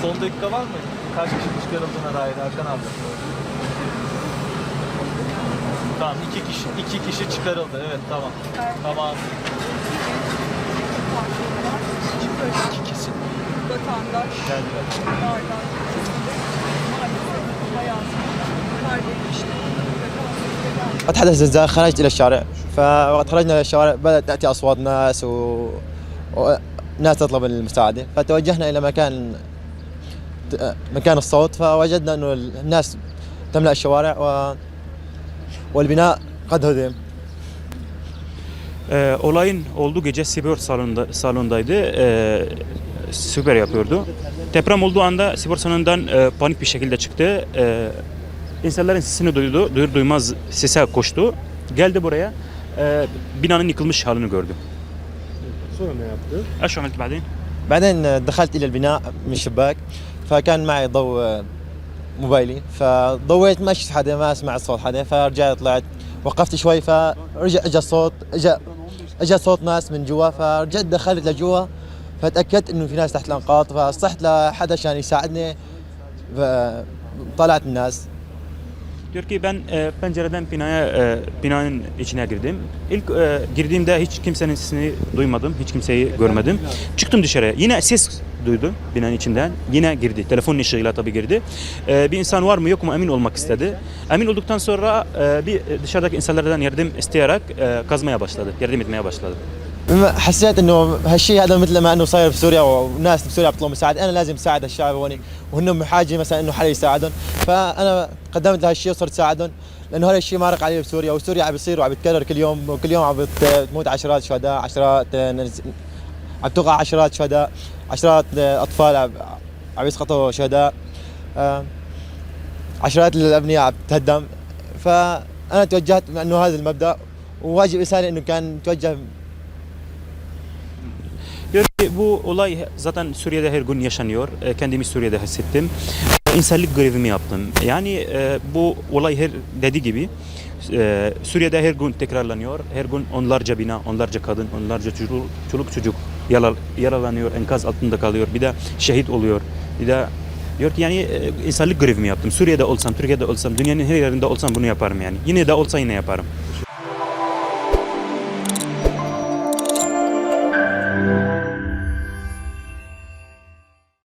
Son dakika var mı? Kaç kişi çıkarıldığına dair Hakan abi? Tamam, iki kişi çıkarıldı. Evet, tamam. Tamam. İki kesin. Vatandaş, Geldiler. bunlardan maalesef hayatını kaybetmiştir. قد حدث زلزال خرجت الى الشارع فوقت خرجنا الى الشوارع بدات تاتي اصوات ناس وناس تطلب المساعده فتوجهنا الى مكان الصوت فوجدنا انه الناس تملا الشوارع والبناء قد هدم. Olayın olduğu gece spor salonundaydı. Spor yapıyordu. Deprem olduğu anda spor salonundan panik bir şekilde çıktı. İnsanların sesini duydu. Duyur duymaz sese koştu. Geldi buraya. Binanın yıkılmış halini gördü. Sonra ne yaptı? ايش عملت بعدين؟ بعدين دخلت الى البناء من الشباك فكان معي ضوء موبايلي فضويت ما شفت حدا ما سمعت صوت حدا فرجعت طلعت وقفت شوي فرجع اجى الصوت اجى صوت ناس من جوا فرجعت دخلت لجوا فتاكدت انه في ناس تحت الانقاض فصحت لحدا عشان يساعدني طلعت الناس. Diyor ki ben pencereden binanın içine girdim. İlk girdiğimde hiç kimsenin sesini duymadım, hiç kimseyi görmedim. Çıktım dışarıya. Yine ses duydu binanın içinden. Yine girdi. Telefonun ışığıyla tabii girdi. Bir insan var mı yok mu emin olmak istedi. Emin olduktan sonra bir dışarıdaki insanlardan yardım isteyerek kazmaya başladı. Yardım etmeye başladı. حسيت انه هالشيء هذا مثل ما انه صاير بسوريا والناس بسوريا بيطلبوا مساعده، انا لازم اساعد هالشعب هون وهنهم بحاجه مثلا انه حدا يساعدهم، فانا قدمت لهالشيء وصرت ساعدهم لانه هذا الشيء مارق عليه بسوريا وسوريا عم بيصير وعم بيتكرر كل يوم وكل يوم عم بتموت عشرات شهداء، عم توقع عشرات شهداء، عشرات اطفال عم يسقطوا شهداء، عشرات الابنيه عم تهدم، فانا توجهت انه هذا المبدا وواجب انساني انه كان توجه. Diyor ki bu olay zaten Suriye'de her gün yaşanıyor. Kendimi Suriye'de hissettim. İnsanlık görevimi yaptım. Yani bu olay her dediği gibi Suriye'de her gün tekrarlanıyor. Her gün onlarca bina, onlarca kadın, onlarca çocuk yaralanıyor, enkaz altında kalıyor. Bir de şehit oluyor. Bir de diyor ki yani insanlık görevimi yaptım. Suriye'de olsam, Türkiye'de olsam, dünyanın her yerinde olsam bunu yaparım yani. Yine de olsa yine yaparım.